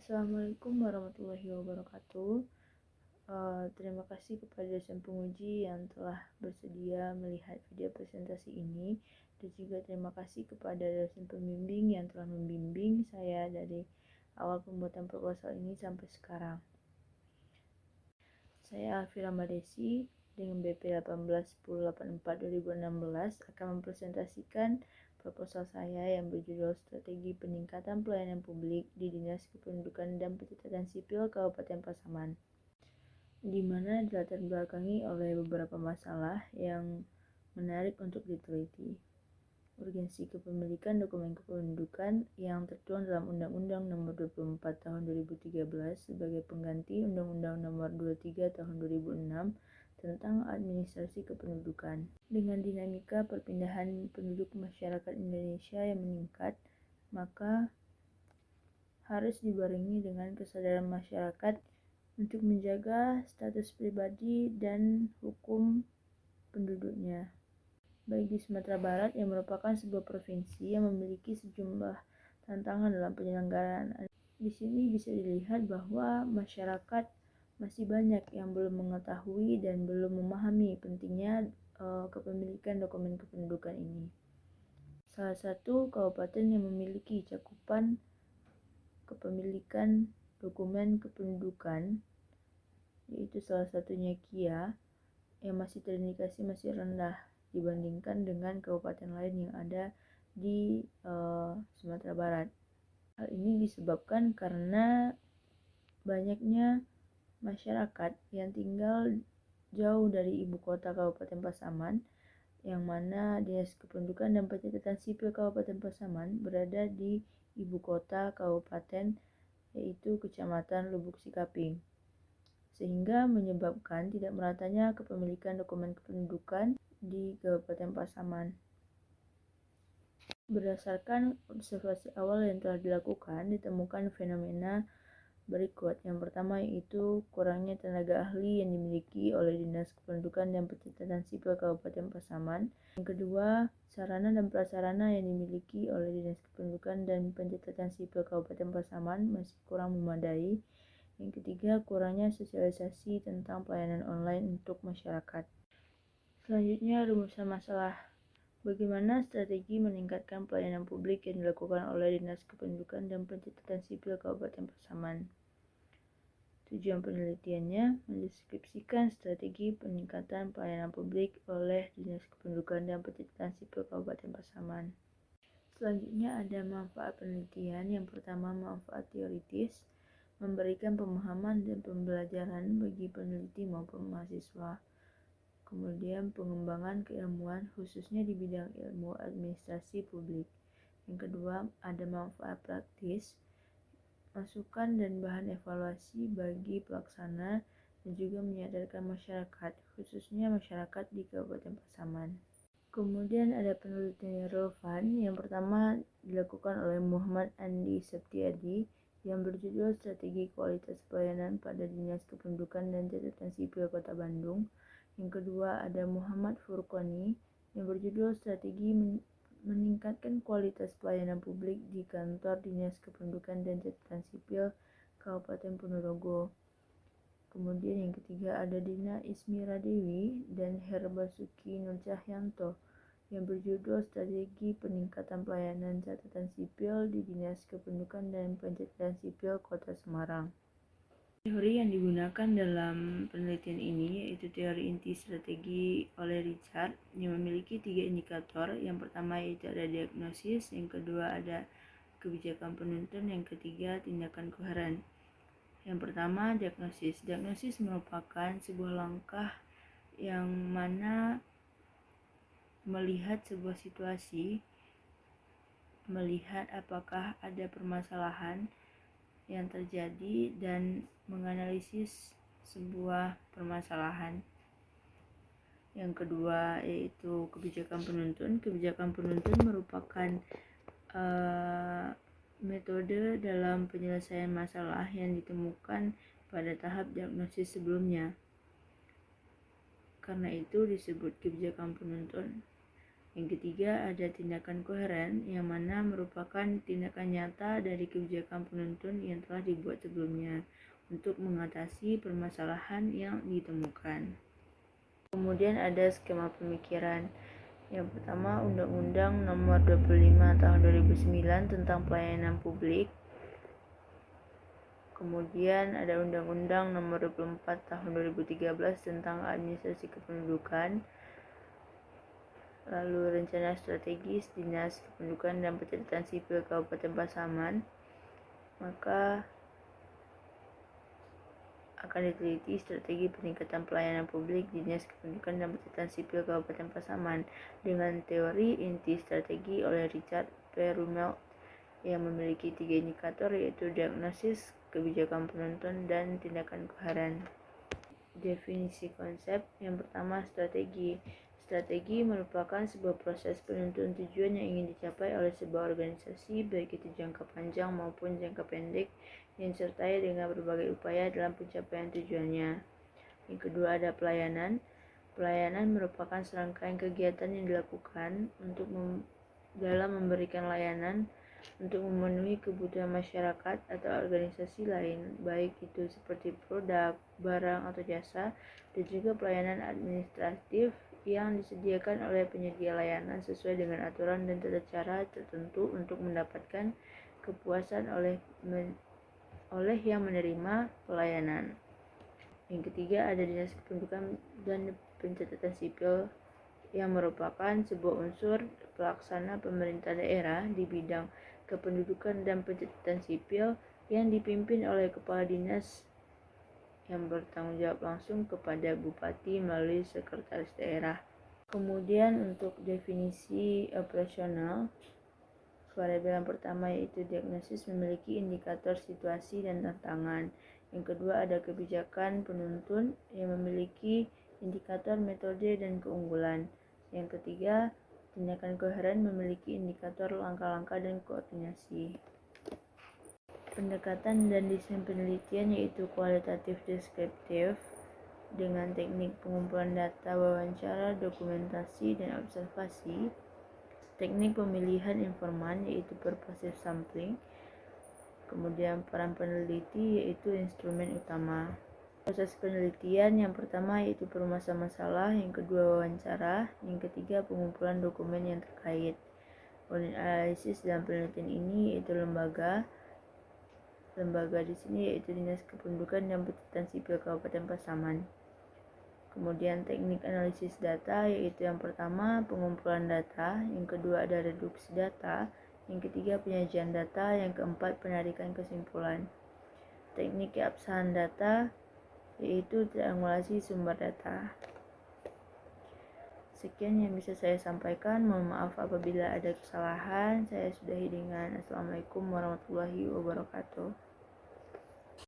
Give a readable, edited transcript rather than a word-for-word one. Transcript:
Assalamualaikum warahmatullahi wabarakatuh. Terima kasih kepada dosen penguji yang telah bersedia melihat video presentasi ini, dan juga terima kasih kepada dosen pembimbing yang telah membimbing saya dari awal pembuatan proposal ini sampai sekarang. Saya Alfira Madesi dengan BP 181084-2016 akan mempresentasikan proposal saya yang berjudul Strategi Peningkatan Pelayanan Publik di Dinas Kependudukan dan Pencatatan Sipil Kabupaten Pasaman, di mana dilatar belakangi oleh beberapa masalah yang menarik untuk diteliti. Urgensi kepemilikan dokumen kependudukan yang tertuang dalam Undang-Undang Nomor 24 Tahun 2013 sebagai pengganti Undang-Undang Nomor 23 Tahun 2006 tentang administrasi kependudukan. Dengan dinamika perpindahan penduduk masyarakat Indonesia yang meningkat, maka harus dibarengi dengan kesadaran masyarakat untuk menjaga status pribadi dan hukum penduduknya. Baik di Sumatera Barat yang merupakan sebuah provinsi yang memiliki sejumlah tantangan dalam penyelenggaraan. Di sini bisa dilihat bahwa masyarakat masih banyak yang belum mengetahui dan belum memahami pentingnya kepemilikan dokumen kependudukan ini. Salah satu kabupaten yang memiliki cakupan kepemilikan dokumen kependudukan yaitu salah satunya Kia, yang masih terindikasi masih rendah dibandingkan dengan kabupaten lain yang ada di Sumatera Barat. Hal ini disebabkan karena banyaknya masyarakat yang tinggal jauh dari ibu kota Kabupaten Pasaman, yang mana Dinas Kependudukan dan Pencatatan Sipil Kabupaten Pasaman berada di ibu kota kabupaten, yaitu Kecamatan Lubuk Sikaping, sehingga menyebabkan tidak meratanya kepemilikan dokumen kependudukan di Kabupaten Pasaman. Berdasarkan observasi awal yang telah dilakukan, ditemukan fenomena berikut. Yang pertama yaitu kurangnya tenaga ahli yang dimiliki oleh Dinas Kependudukan dan Pencatatan Sipil Kabupaten Pasaman. Yang kedua, sarana dan prasarana yang dimiliki oleh Dinas Kependudukan dan Pencatatan Sipil Kabupaten Pasaman masih kurang memadai. Yang ketiga, kurangnya sosialisasi tentang pelayanan online untuk masyarakat. Selanjutnya, rumusan masalah. Bagaimana strategi meningkatkan pelayanan publik yang dilakukan oleh Dinas Kependudukan dan Pencatatan Sipil Kabupaten Pasaman? Tujuan penelitiannya mendeskripsikan strategi peningkatan pelayanan publik oleh Dinas Kependudukan dan Pencatatan Sipil Kabupaten Pasaman. Selanjutnya ada manfaat penelitian. Yang pertama, manfaat teoritis, memberikan pemahaman dan pembelajaran bagi peneliti maupun mahasiswa. Kemudian pengembangan keilmuan khususnya di bidang ilmu administrasi publik. Yang kedua, ada manfaat praktis, masukan dan bahan evaluasi bagi pelaksana, dan juga menyadarkan masyarakat, khususnya masyarakat di Kabupaten Pasaman. Kemudian ada penelitian yang relevan. Yang pertama dilakukan oleh Muhammad Andi Septiadi yang berjudul Strategi Kualitas Pelayanan pada Dinas Kependudukan dan Catatan Sipil Kota Bandung. Yang kedua ada Muhammad Furqoni yang berjudul Strategi Meningkatkan Kualitas Pelayanan Publik di Kantor Dinas Kependudukan dan Catatan Sipil Kabupaten Ponorogo. Kemudian yang ketiga ada Dina Ismira Dewi dan Herbasuki Nur Cahyanto yang berjudul Strategi Peningkatan Pelayanan Catatan Sipil di Dinas Kependudukan dan Pencatatan Sipil Kota Semarang. Teori yang digunakan dalam penelitian ini yaitu teori inti strategi oleh Richard yang memiliki 3 indikator. Yang pertama yaitu ada diagnosis, yang kedua ada kebijakan penuntun, yang ketiga tindakan koheren. Yang pertama, diagnosis. Diagnosis merupakan sebuah langkah yang mana melihat sebuah situasi, melihat apakah ada permasalahan yang terjadi dan menganalisis sebuah permasalahan. Yang kedua yaitu kebijakan penuntun. Kebijakan penuntun merupakan metode dalam penyelesaian masalah yang ditemukan pada tahap diagnosis sebelumnya. Karena itu disebut kebijakan penuntun. Yang ketiga, ada tindakan koheren, yang mana merupakan tindakan nyata dari kebijakan penuntun yang telah dibuat sebelumnya untuk mengatasi permasalahan yang ditemukan. Kemudian ada skema pemikiran. Yang pertama, Undang-Undang Nomor 25 Tahun 2009 tentang Pelayanan Publik. Kemudian ada Undang-Undang Nomor 24 Tahun 2013 tentang Administrasi Kependudukan. Lalu Rencana Strategis Dinas Kependudukan dan Pencatatan Sipil Kabupaten Pasaman. Maka akan diteliti strategi peningkatan pelayanan publik Dinas Kependudukan dan Pencatatan Sipil Kabupaten Pasaman dengan teori inti strategi oleh Richard P. Rumelt yang memiliki 3 indikator, yaitu diagnosis, kebijakan penuntun, dan tindakan koheren. Definisi konsep. Yang pertama, strategi. Strategi merupakan sebuah proses penuntun tujuan yang ingin dicapai oleh sebuah organisasi, baik itu jangka panjang maupun jangka pendek, yang disertai dengan berbagai upaya dalam pencapaian tujuannya. Yang kedua, ada pelayanan. Pelayanan merupakan serangkaian kegiatan yang dilakukan untuk dalam memberikan layanan untuk memenuhi kebutuhan masyarakat atau organisasi lain, baik itu seperti produk, barang, atau jasa, dan juga pelayanan administratif yang disediakan oleh penyedia layanan sesuai dengan aturan dan tata cara tertentu untuk mendapatkan kepuasan oleh yang menerima pelayanan. Yang ketiga, ada Dinas Kependudukan dan Pencatatan Sipil, yang merupakan sebuah unsur pelaksana pemerintah daerah di bidang kependudukan dan pencatatan sipil yang dipimpin oleh kepala dinas yang bertanggung jawab langsung kepada bupati melalui sekretaris daerah. Kemudian untuk definisi operasional, variabel yang pertama yaitu diagnosis memiliki indikator situasi dan tantangan. Yang kedua, ada kebijakan penuntun yang memiliki indikator metode dan keunggulan. Yang ketiga, tindakan koheren memiliki indikator langkah-langkah dan koordinasi. Pendekatan dan desain penelitian yaitu kualitatif deskriptif dengan teknik pengumpulan data, wawancara, dokumentasi, dan observasi. Teknik pemilihan informan yaitu purposive sampling. Kemudian peran peneliti yaitu instrumen utama. Proses penelitian yang pertama yaitu perumusan masalah, yang kedua wawancara, yang ketiga pengumpulan dokumen yang terkait. Unit analisis dalam penelitian ini yaitu lembaga di sini yaitu Dinas Kependudukan dan Pencatatan Sipil Kabupaten Pasaman. Kemudian teknik analisis data yaitu yang pertama pengumpulan data, yang kedua ada reduksi data, yang ketiga penyajian data, yang keempat penarikan kesimpulan. Teknik keabsahan data yaitu triangulasi sumber data. Sekian yang bisa saya sampaikan. Mohon maaf apabila ada kesalahan. Saya sudahi dengan Assalamualaikum warahmatullahi wabarakatuh.